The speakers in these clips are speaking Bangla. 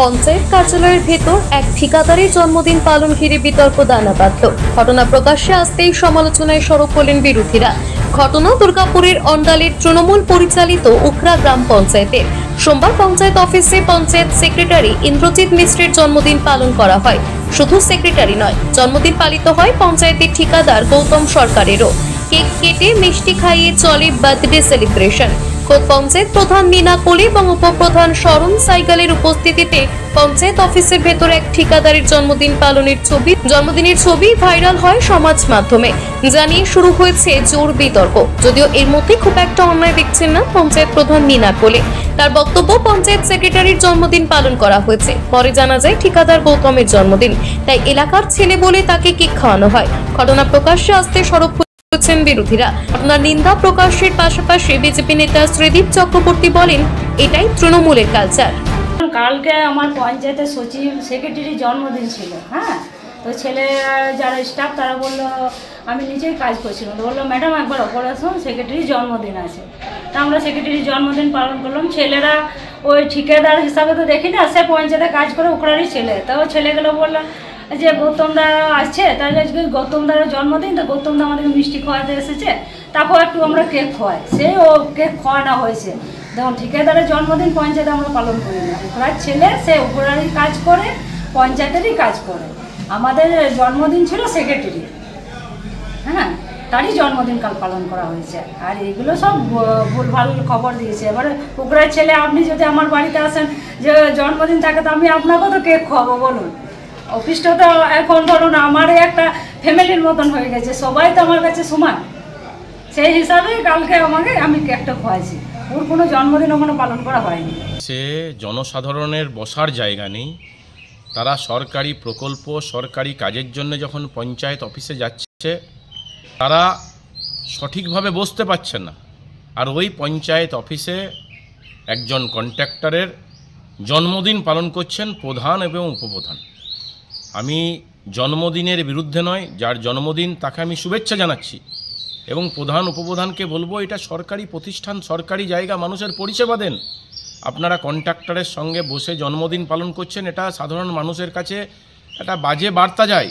পঞ্চায়েত কার্যালয়ের ভেতর এক ঠিকাদারের জন্মদিন পালন ঘিরে বিতর্ক দানা বাঁধল। ঘটনা প্রকাশ্যে আসতেই সমালোচনায় সরব হলেন বিরোধীরা। ঘটনা দুর্গাপুরের অন্ডালের তৃণমূল পরিচালিত উখরা গ্রাম পঞ্চায়েতের। সোমবার পঞ্চায়েত অফিসে পঞ্চায়েত সেক্রেটারি ইন্দ্রজিৎ মিশ্রের জন্মদিন পালন করা হয়। শুধু সেক্রেটারি নয়, জন্মদিন পালিত হয় পঞ্চায়েতের ঠিকাদার গৌতম সরকারেরও। কেক কেটে মিষ্টি খাইয়ে চলে বার্থডে সেলিব্রেশন। খোদ পঞ্চায়েত প্রধান মিনা কোলে এবং উপপ্রধান শরণ সাইকেলের উপস্থিতিতে পঞ্চায়েত অফিসের ভেতর এক ঠিকাদারের জন্মদিনের ছবি ভাইরাল হয় সমাজ মাধ্যমে। জানিয়ে শুরু হয়েছে জোর বিতর্ক। যদিও এর মধ্যে খুব একটা অন্যায় দেখছেন না পঞ্চায়েত প্রধান মিনা কোলে। তার বক্তব্য, পঞ্চায়েত সেক্রেটারির জন্মদিন পালন করা হয়েছে। পরে জানা যায় ঠিকাদার গৌতমের জন্মদিন, তাই এলাকার ছেলে বলে তাকে কেক খাওয়ানো হয়। ঘটনা প্রকাশ্যে আসতে সরব বিরোধীরা। ঘটনার নিন্দা প্রকাশের পাশাপাশি বিজেপি নেতা শ্রীদীপ চক্রবর্তী বলেন, এটাই তৃণমূলের কালচার। কালকে আমার পঞ্চায়েতের সচিব সেক্রেটারির জন্মদিন ছিল। তো ছেলে যারা স্টাফ তারা বললো, আমি নিজেই কাজ করছিলাম, তো বললো ম্যাডাম একবার ওপরে আসুন, সেক্রেটারির জন্মদিন আছে। তা আমরা সেক্রেটারির জন্মদিন পালন করলাম। ছেলেরা ওই ঠিকাদার হিসাবে তো দেখি না, সে পঞ্চায়েতে কাজ করে ওখানেরই ছেলে। তো ছেলেগুলো বললো যে গৌতম দা আসছে, তাহলে আজকে গৌতম দার জন্মদিন, তো গৌতম দা আমাদেরকে মিষ্টি খাওয়াতে এসেছে, তারপর একটু আমরা কেক খাওয়াই। ও কেক খাওয়ানো হয়েছে। দেখুন, ঠিকাদারের জন্মদিন পঞ্চায়েতে আমরা পালন করি না। ওপরার ছেলে, সে ওপরারই কাজ করে, পঞ্চায়েতেরই কাজ করে। আমাদের জন্মদিন ছিল সেক্রেটারি, তারই জন্মদিন কাল পালন করা হয়েছে। আর এগুলো সব ভুলভাল খবর দিয়েছে। এবারে ওপরার ছেলে, আপনি যদি আমার বাড়িতে আসেন যে জন্মদিন থাকে, তো আমি আপনাকেও তো কেক খাওয়াবো বলুন। অফিসটা তো এখন ধরুন আমারই একটা ফ্যামিলির মতন হয়ে গেছে, সবাই তো আমার কাছে সমান। সেই হিসাবে কালকে আমি কেকটা খোয়াইছি। ওর কোনো জন্মদিন ওখানে পালন করা হয়নি। সে জনসাধারণের বসার জায়গা নেই। তারা সরকারি প্রকল্প, সরকারি কাজের জন্য যখন পঞ্চায়েত অফিসে যাচ্ছে, তারা সঠিকভাবে বসতে পারছে না। আর ওই পঞ্চায়েত অফিসে একজন কন্ট্রাক্টরের জন্মদিন পালন করছেন প্রধান এবং উপপ্রধান। আমি জন্মদিনের বিরুদ্ধে নয়, যার জন্মদিন তাকে আমি শুভেচ্ছা জানাচ্ছি, এবং প্রধান উপপ্রধানকে বলবো, এটা সরকারি প্রতিষ্ঠান, সরকারি জায়গা, মানুষের পরিষেবা দেন। আপনারা কন্ট্রাক্টরের সঙ্গে বসে জন্মদিন পালন করছেন, এটা সাধারণ মানুষের কাছে একটা বাজে বার্তা যায়।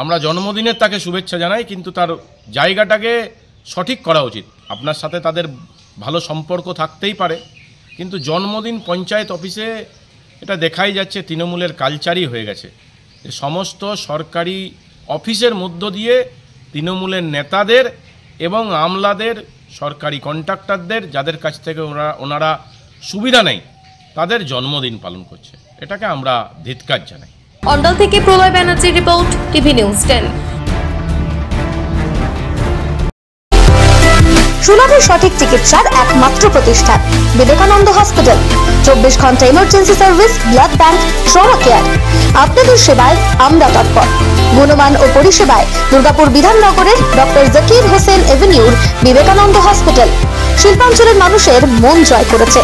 আমরা জন্মদিনের তাকে শুভেচ্ছা জানাই, কিন্তু তার জায়গাটাকে সঠিক করা উচিত। আপনার সাথে তাদের ভালো সম্পর্ক থাকতেই পারে, কিন্তু জন্মদিন পঞ্চায়েত অফিসে এটা দেখাই যাচ্ছে তৃণমূলের কালচারই হয়ে গেছে। সমস্ত সরকারি অফিসের মধ্য দিয়ে তৃণমূলের নেতাদের এবং আমলাদের, সরকারি কন্ট্রাক্টরদের, যাদের কাছ থেকে ওনারা সুবিধা নেই, তাদের জন্মদিন পালন করছে। এটাকে আমরা ধিক্কার জানাই। অন্ডাল থেকে প্রলয় ব্যানার্জির রিপোর্ট, টিভি নিউজ 10। সুলভে সঠিক চিকিৎসার একমাত্র প্রতিষ্ঠান বিবেকানন্দ হসপিটাল। 24 ঘন্টা emergency service, blood bank, trauma care. আপনাদের সেবায় আমরা তৎপর। গুণমান ও পরিষেবায় দুর্গাপুর বিধাননগরের ডক্টর জাকির হোসেন এভিনিউর বিবেকানন্দ হসপিটাল শিল্পাঞ্চলের মানুষের মন জয় করেছে।